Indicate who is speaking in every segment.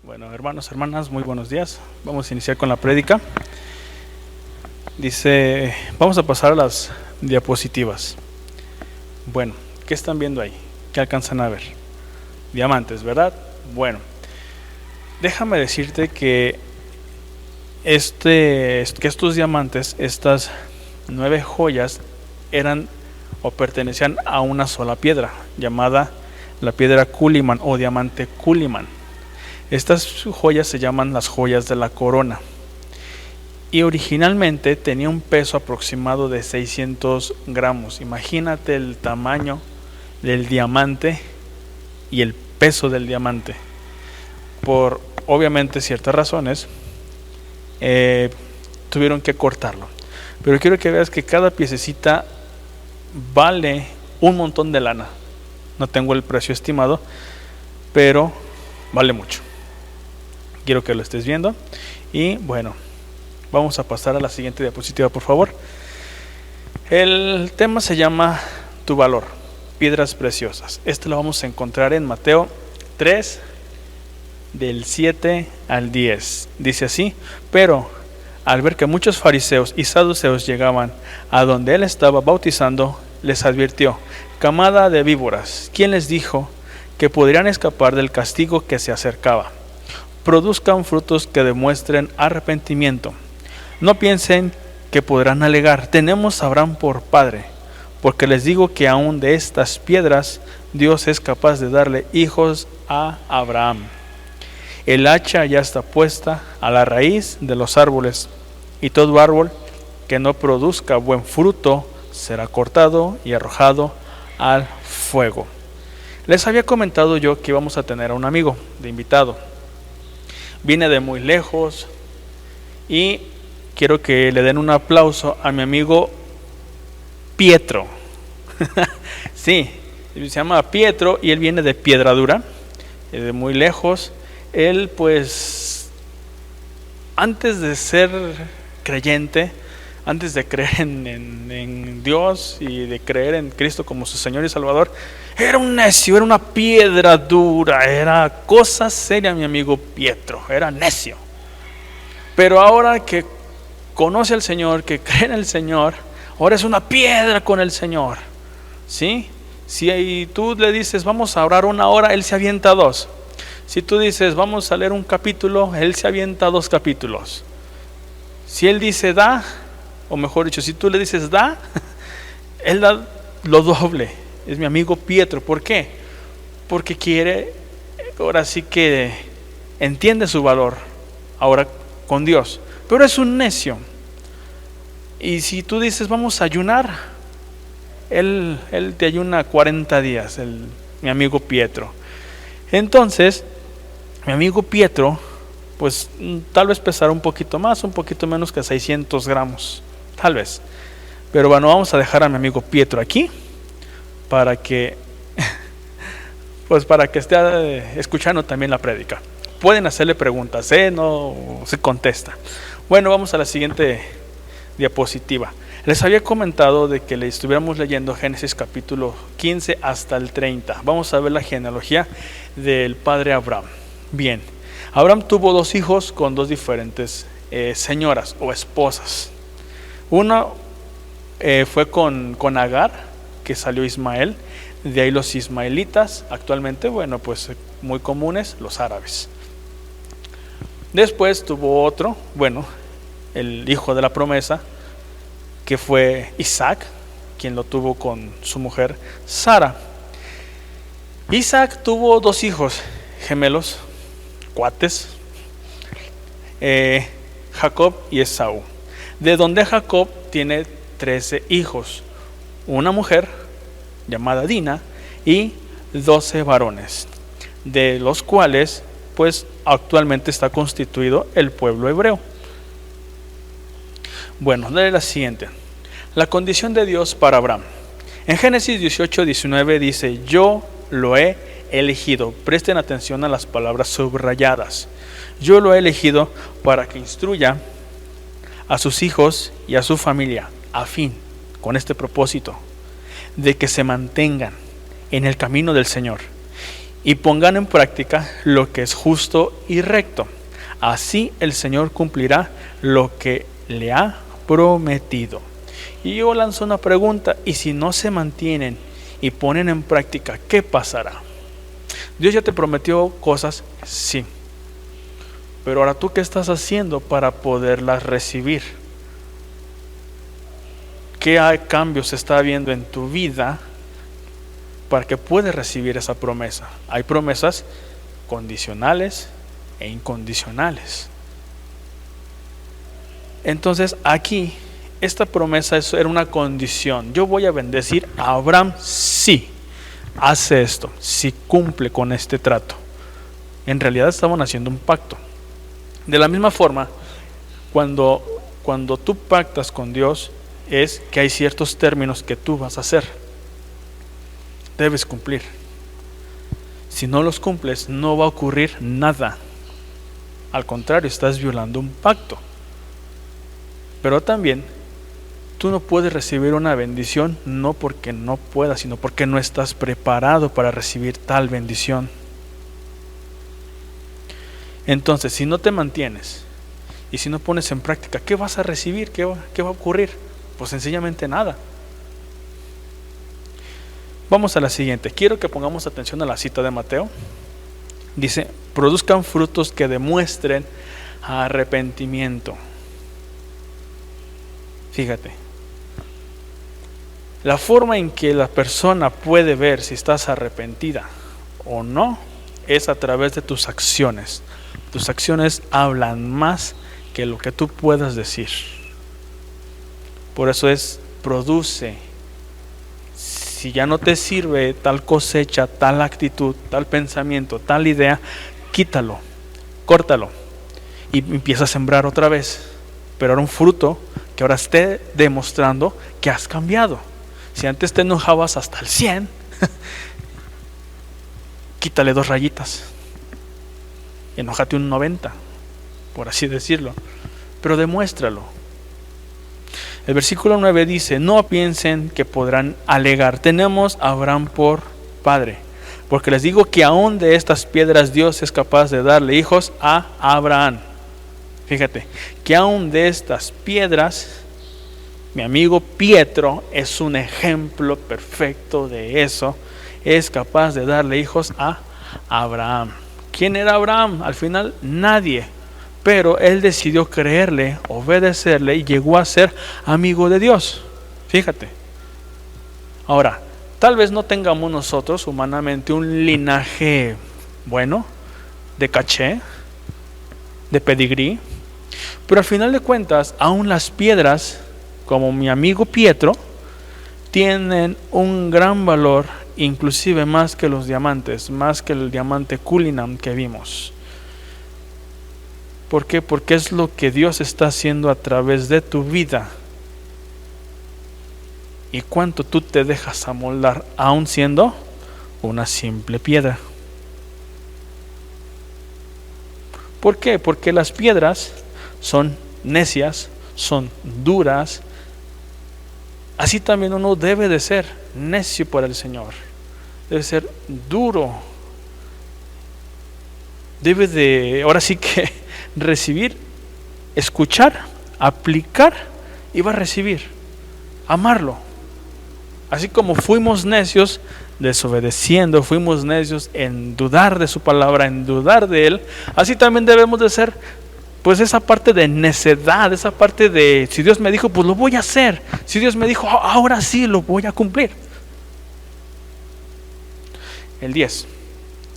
Speaker 1: Bueno, hermanos, hermanas, muy buenos días. Vamos a iniciar con la prédica. Dice, vamos a pasar a las diapositivas. Bueno, ¿qué están viendo ahí? ¿Qué alcanzan a ver? Diamantes, ¿verdad? Bueno, déjame decirte que estos diamantes, estas 9 joyas, eran o pertenecían a una sola piedra, llamada la piedra Culiman o diamante Culiman. Estas joyas se llaman las joyas de la corona y originalmente tenía un peso aproximado de 600 gramos. Imagínate el tamaño del diamante y el peso del diamante. Por obviamente ciertas razones tuvieron que cortarlo. Pero quiero que veas que cada piececita vale un montón de lana. No tengo el precio estimado, pero vale mucho. Quiero que lo estés viendo. Y bueno, vamos a pasar a la siguiente diapositiva, por favor. El tema se llama Tu valor, piedras preciosas. Esto lo vamos a encontrar en Mateo 3, del 7 al 10. Dice así: pero al ver que muchos fariseos y saduceos llegaban a donde él estaba bautizando, les advirtió: camada de víboras, ¿quién les dijo que podrían escapar del castigo que se acercaba? Produzcan frutos que demuestren arrepentimiento. No piensen que podrán alegar: tenemos a Abraham por padre, porque les digo que aún de estas piedras Dios es capaz de darle hijos a Abraham. El hacha ya está puesta a la raíz de los árboles, y todo árbol que no produzca buen fruto será cortado y arrojado al fuego. Les había comentado yo que íbamos a tener a un amigo de invitado. Viene de muy lejos y quiero que le den un aplauso a mi amigo Pietro. Sí, se llama Pietro y él viene de Piedradura, de muy lejos. Él pues antes de ser creyente, antes de creer en Dios y de creer en Cristo como su Señor y Salvador, era un necio, era una piedra dura, era cosa seria mi amigo Pietro, era necio. Pero ahora que conoce al Señor, que cree en el Señor, ahora es una piedra con el Señor. ¿Sí? Si tú le dices vamos a orar 1 hora, él se avienta 2. Si tú dices vamos a leer un capítulo, él se avienta 2 capítulos. Si él dice da, o mejor dicho, si tú le dices da, él da lo doble. Es mi amigo Pietro. ¿Por qué? Porque quiere, ahora sí que entiende su valor ahora con Dios, pero es un necio. Y si tú dices vamos a ayunar, él te ayuna 40 días, mi amigo Pietro. Entonces, mi amigo Pietro, pues tal vez pesará un poquito más, un poquito menos que 600 gramos, tal vez. Pero bueno, vamos a dejar a mi amigo Pietro aquí para que pues para que esté escuchando también la prédica. Pueden hacerle preguntas, no se contesta. Bueno, vamos a la siguiente diapositiva. Les había comentado de que le estuviéramos leyendo Génesis capítulo 15 hasta el 30. Vamos a ver la genealogía del padre Abraham. Bien, Abraham tuvo 2 hijos con 2 diferentes señoras o esposas. Una fue con Agar, que salió Ismael. De ahí los ismaelitas, actualmente, bueno, pues muy comunes, los árabes. Después tuvo otro, bueno, el hijo de la promesa, que fue Isaac, quien lo tuvo con su mujer Sara. Isaac tuvo 2 hijos gemelos, cuates, Jacob y Esaú, de donde Jacob tiene 13 hijos, una mujer llamada Dina y 12 varones, de los cuales pues actualmente está constituido el pueblo hebreo. Bueno, lee la siguiente. La condición de Dios para Abraham. En Génesis 18:19 dice: yo lo he elegido. Presten atención a las palabras subrayadas. Yo lo he elegido para que instruya a sus hijos y a su familia, a fin, con este propósito, de que se mantengan en el camino del Señor y pongan en práctica lo que es justo y recto. Así el Señor cumplirá lo que le ha prometido. Y yo lanzo una pregunta: ¿y si no se mantienen y ponen en práctica, qué pasará? ¿Dios ya te prometió cosas? Sí. Pero ahora, ¿tú qué estás haciendo para poderlas recibir? ¿Qué cambios se está viendo en tu vida para que puedas recibir esa promesa? Hay promesas condicionales e incondicionales. Entonces aquí, esta promesa era una condición. Yo voy a bendecir a Abraham si hace esto, si cumple con este trato. En realidad estaban haciendo un pacto. De la misma forma, cuando tú pactas con Dios, es que hay ciertos términos que tú vas a hacer. Debes cumplir. Si no los cumples, no va a ocurrir nada. Al contrario, estás violando un pacto. Pero también, tú no puedes recibir una bendición no porque no puedas, sino porque no estás preparado para recibir tal bendición. Entonces, si no te mantienes y si no pones en práctica, ¿qué vas a recibir? ¿Qué va a ocurrir? Pues sencillamente nada. Vamos a la siguiente. Quiero que pongamos atención a la cita de Mateo. Dice: produzcan frutos que demuestren arrepentimiento. Fíjate, la forma en que la persona puede ver si estás arrepentida o no es a través de tus acciones. Tus acciones hablan más que lo que tú puedas decir. Por eso produce. Si ya no te sirve tal cosecha, tal actitud, tal pensamiento, tal idea, quítalo, córtalo y empieza a sembrar otra vez. Pero ahora un fruto que ahora esté demostrando que has cambiado. Si antes te enojabas hasta el 100, quítale 2 rayitas. Enójate un 90, por así decirlo. Pero demuéstralo. El versículo 9 dice: no piensen que podrán alegar, tenemos a Abraham por padre. Porque les digo que aún de estas piedras Dios es capaz de darle hijos a Abraham. Fíjate, que aún de estas piedras, mi amigo Pietro es un ejemplo perfecto de eso, es capaz de darle hijos a Abraham. ¿Quién era Abraham? Al final nadie, pero él decidió creerle, obedecerle y llegó a ser amigo de Dios. Fíjate. Ahora, tal vez no tengamos nosotros humanamente un linaje bueno, de caché, de pedigrí, pero al final de cuentas, aún las piedras, como mi amigo Pietro, tienen un gran valor, inclusive más que los diamantes, más que el diamante Cullinan que vimos. ¿Por qué? Porque es lo que Dios está haciendo a través de tu vida. Y cuánto tú te dejas amoldar, aún siendo una simple piedra. ¿Por qué? Porque las piedras son necias, son duras. Así también uno debe de ser necio para el Señor. Debe ser duro. Debe de, ahora sí que recibir, escuchar, aplicar y va a recibir. Amarlo. Así como fuimos necios desobedeciendo, fuimos necios en dudar de su palabra, en dudar de Él, así también debemos de ser, pues esa parte de necedad, esa parte de, si Dios me dijo, pues lo voy a hacer. Si Dios me dijo, ahora sí lo voy a cumplir. El 10.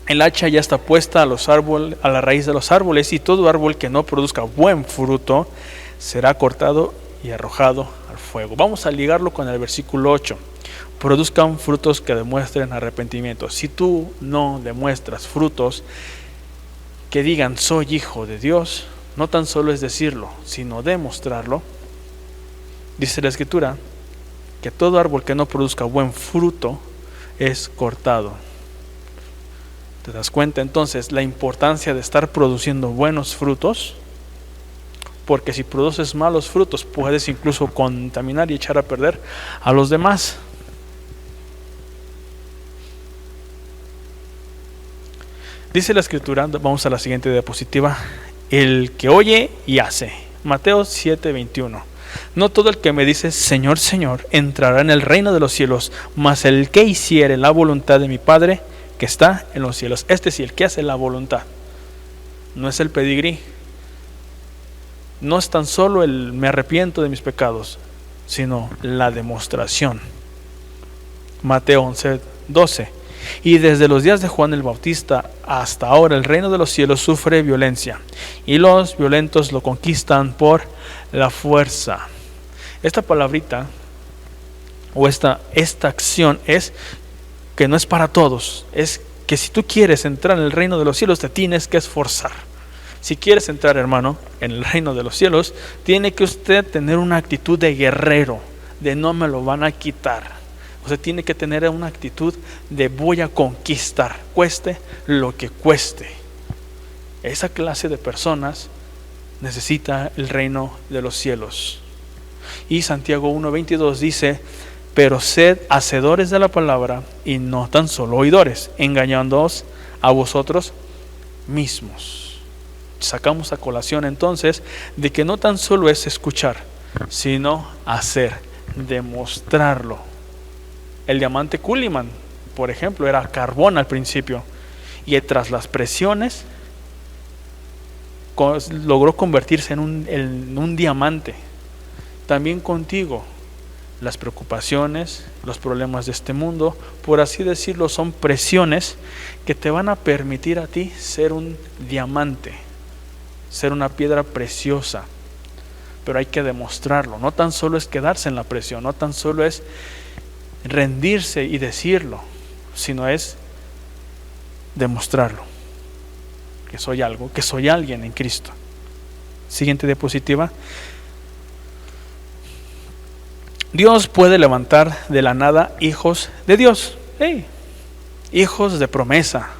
Speaker 1: El hacha ya está puesta a la raíz de los árboles, y todo árbol que no produzca buen fruto será cortado y arrojado al fuego. Vamos a ligarlo con el versículo 8. Produzcan frutos que demuestren arrepentimiento. Si tú no demuestras frutos que digan soy hijo de Dios, no tan solo es decirlo, sino demostrarlo. Dice la Escritura que todo árbol que no produzca buen fruto es cortado. ¿Te das cuenta entonces la importancia de estar produciendo buenos frutos? Porque si produces malos frutos, puedes incluso contaminar y echar a perder a los demás. Dice la escritura, vamos a la siguiente diapositiva, el que oye y hace. Mateo 7:21. No todo el que me dice Señor, Señor, entrará en el reino de los cielos, mas el que hiciere la voluntad de mi Padre que está en los cielos. Este sí, el que hace la voluntad. No es el pedigrí. No es tan solo el me arrepiento de mis pecados, sino la demostración. Mateo 11:12. Y desde los días de Juan el Bautista hasta ahora el reino de los cielos sufre violencia, y los violentos lo conquistan por la fuerza. Esta palabrita o esta acción es que no es para todos. Es que si tú quieres entrar en el reino de los cielos, te tienes que esforzar. Si quieres entrar, hermano, en el reino de los cielos, tiene que usted tener una actitud de guerrero, de no me lo van a quitar. Usted tiene que tener una actitud de voy a conquistar, cueste lo que cueste. Esa clase de personas necesita el reino de los cielos. Y Santiago 1:22 dice, pero sed hacedores de la palabra y no tan solo oidores, engañándoos a vosotros mismos. Sacamos a colación entonces de que no tan solo es escuchar, sino hacer, demostrarlo. El diamante Cullinan, por ejemplo, era carbón al principio, y tras las presiones logró convertirse en un diamante. También contigo, las preocupaciones, los problemas de este mundo, por así decirlo, son presiones que te van a permitir a ti ser un diamante, ser una piedra preciosa. Pero hay que demostrarlo. No tan solo es quedarse en la presión, no tan solo es rendirse y decirlo, sino es demostrarlo, que soy algo, que soy alguien en Cristo. Siguiente diapositiva. Dios puede levantar de la nada hijos de Dios, hijos de promesa,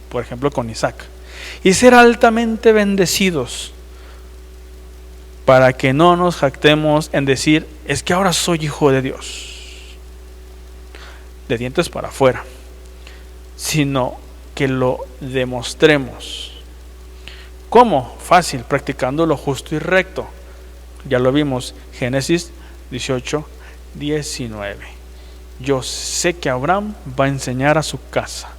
Speaker 1: por ejemplo con Isaac, y ser altamente bendecidos, para que no nos jactemos en decir, es que ahora soy hijo de Dios, de dientes para afuera, sino que lo demostremos. ¿Cómo? Fácil, practicando lo justo y recto. Ya lo vimos, Génesis 18:19. Yo sé que Abraham va a enseñar a su casa,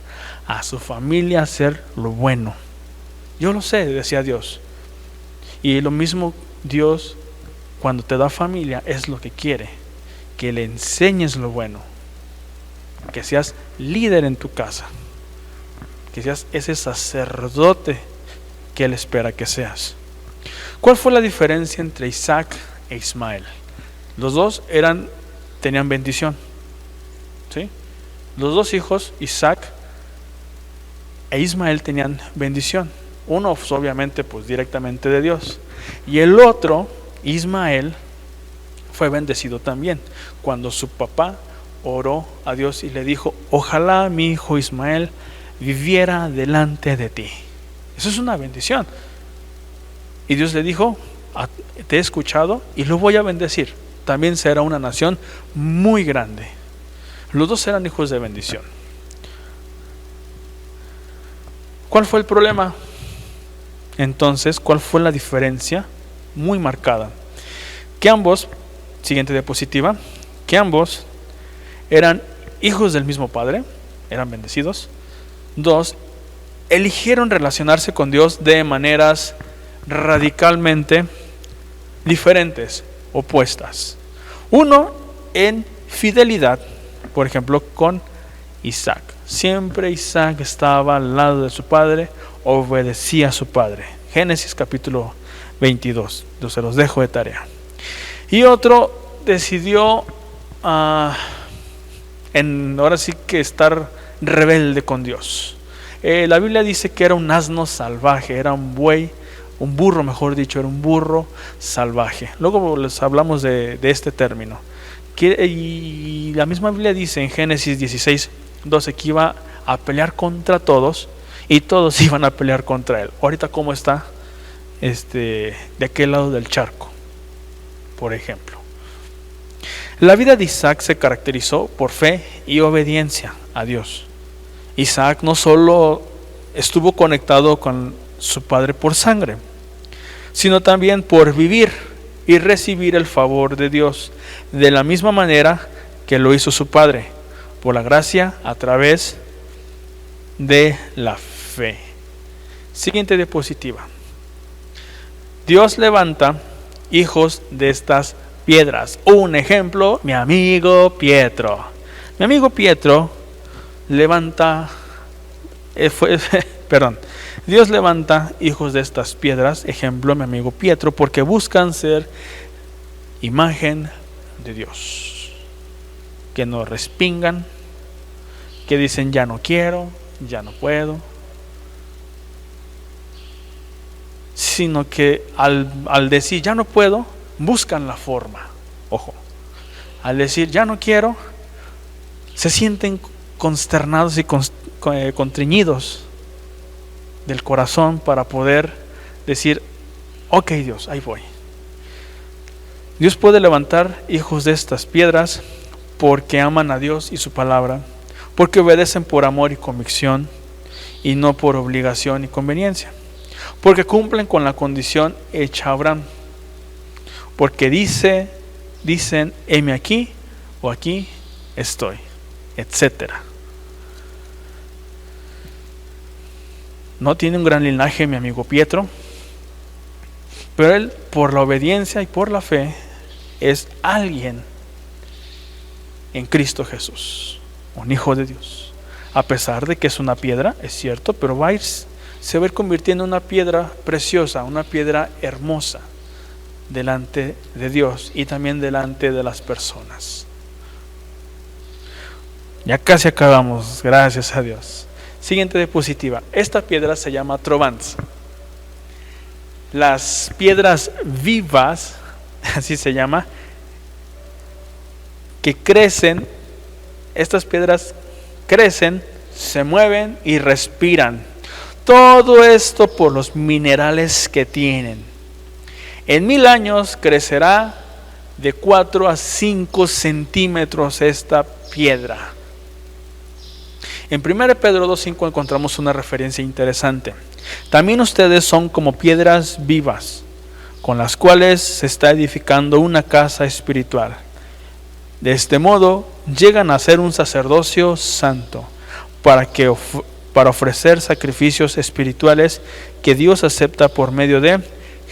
Speaker 1: a su familia a hacer lo bueno. Yo lo sé, decía Dios. Y lo mismo Dios, cuando te da familia, es lo que quiere, que le enseñes lo bueno, que seas líder en tu casa, que seas ese sacerdote que Él espera que seas. ¿Cuál fue la diferencia entre Isaac e Ismael? Los dos tenían bendición, ¿sí? Los dos hijos, Isaac e Ismael, tenían bendición. Uno pues, obviamente pues directamente de Dios, y el otro, Ismael, fue bendecido también cuando su papá oró a Dios y le dijo, ojalá mi hijo Ismael viviera delante de ti. Eso es una bendición. Y Dios le dijo, te he escuchado y lo voy a bendecir. También será una nación muy grande. Los dos eran hijos de bendición. ¿Cuál fue el problema? Entonces, ¿cuál fue la diferencia? Muy marcada. Que ambos, siguiente diapositiva, que ambos eran hijos del mismo Padre, eran bendecidos. Dos, eligieron relacionarse con Dios de maneras radicalmente diferentes, opuestas. Uno en fidelidad, por ejemplo, con Isaac. Siempre Isaac estaba al lado de su padre, obedecía a su padre. Génesis capítulo 22, se los dejo de tarea. Y otro decidió ahora sí que estar rebelde con Dios. La Biblia dice que era un asno salvaje, era un buey, un burro mejor dicho, era un burro salvaje. Luego les hablamos de este término. Y la misma Biblia dice en Génesis 16:12 que iba a pelear contra todos y todos iban a pelear contra él. Ahorita cómo está de aquel lado del charco, por ejemplo. La vida de Isaac se caracterizó por fe y obediencia a Dios. Isaac no solo estuvo conectado con su Padre por sangre, sino también por vivir y recibir el favor de Dios, de la misma manera que lo hizo su Padre, por la gracia a través de la fe. Siguiente diapositiva. Dios levanta hijos de estas piedras. Un ejemplo, mi amigo Pietro. Mi amigo Pietro levanta, Dios levanta hijos de estas piedras, ejemplo, mi amigo Pietro, porque buscan ser imagen de Dios. Que no respingan, que dicen ya no quiero, ya no puedo, sino que al decir ya no puedo, buscan la forma. Ojo, al decir ya no quiero, se sienten consternados y contriñidos del corazón para poder decir, ok Dios, ahí voy. Dios puede levantar hijos de estas piedras porque aman a Dios y su palabra, porque obedecen por amor y convicción y no por obligación y conveniencia, porque cumplen con la condición hecha a Abraham, porque dicen, heme aquí o aquí estoy, etcétera. No tiene un gran linaje mi amigo Pietro, pero él, por la obediencia y por la fe, es alguien en Cristo Jesús, un hijo de Dios. A pesar de que es una piedra, es cierto, pero se va a ir convirtiendo en una piedra preciosa, una piedra hermosa delante de Dios y también delante de las personas. Ya casi acabamos, gracias a Dios. Siguiente diapositiva. Esta piedra se llama Trovans. Las piedras vivas, así se llama, que crecen, estas piedras crecen, se mueven y respiran. Todo esto por los minerales que tienen. En 1000 años crecerá de 4 a 5 centímetros esta piedra. En 1 Pedro 2:5 encontramos una referencia interesante. También ustedes son como piedras vivas, con las cuales se está edificando una casa espiritual. De este modo, llegan a ser un sacerdocio santo, para ofrecer sacrificios espirituales que Dios acepta por medio de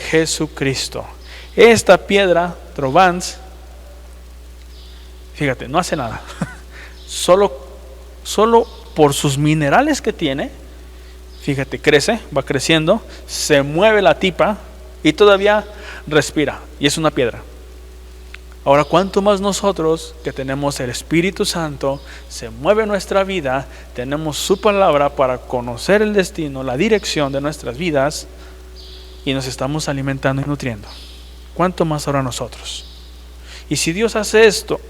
Speaker 1: Jesucristo. Esta piedra, Trovans, fíjate, no hace nada. Solo por sus minerales que tiene, fíjate, crece, va creciendo, se mueve la tipa y todavía respira. Y es una piedra. Ahora, ¿cuánto más nosotros que tenemos el Espíritu Santo, se mueve nuestra vida, tenemos su palabra para conocer el destino, la dirección de nuestras vidas y nos estamos alimentando y nutriendo? ¿Cuánto más ahora nosotros? Y si Dios hace esto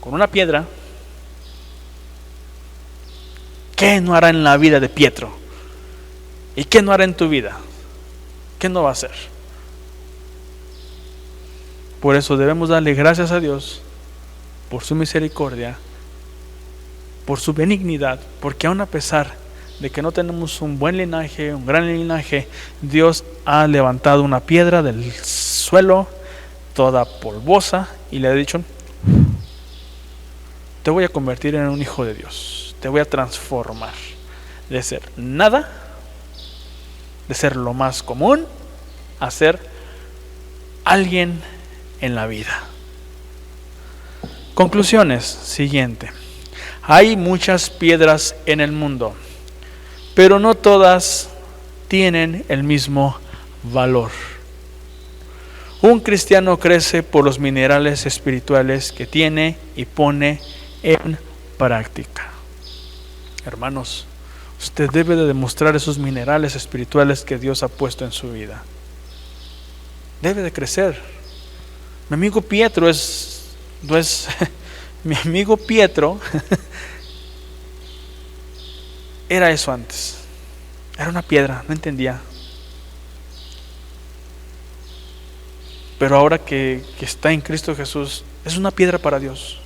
Speaker 1: con una piedra, ¿qué no hará en la vida de Pietro? ¿Y qué no hará en tu vida? ¿Qué no va a hacer? Por eso debemos darle gracias a Dios por su misericordia, por su benignidad, porque aun a pesar de que no tenemos un buen linaje, un gran linaje, Dios ha levantado una piedra del suelo, toda polvosa, y le ha dicho, te voy a convertir en un hijo de Dios, te voy a transformar de ser nada, de ser lo más común, a ser alguien en la vida. Conclusiones. Siguiente. Hay muchas piedras en el mundo, pero no todas tienen el mismo valor. Un cristiano crece por los minerales espirituales que tiene y pone en práctica. Hermanos, usted debe de demostrar esos minerales espirituales que Dios ha puesto en su vida. Debe de crecer. Mi amigo Pietro mi amigo Pietro era eso antes. Era una piedra, no entendía. Pero ahora que está en Cristo Jesús, es una piedra para Dios.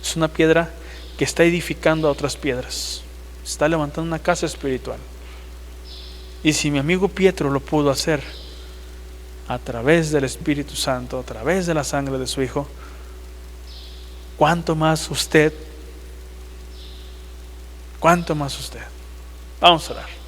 Speaker 1: Es una piedra que está edificando a otras piedras. Está levantando una casa espiritual. Y si mi amigo Pietro lo pudo hacer a través del Espíritu Santo, a través de la sangre de su Hijo, ¿cuánto más usted? ¿Cuánto más usted? Vamos a orar.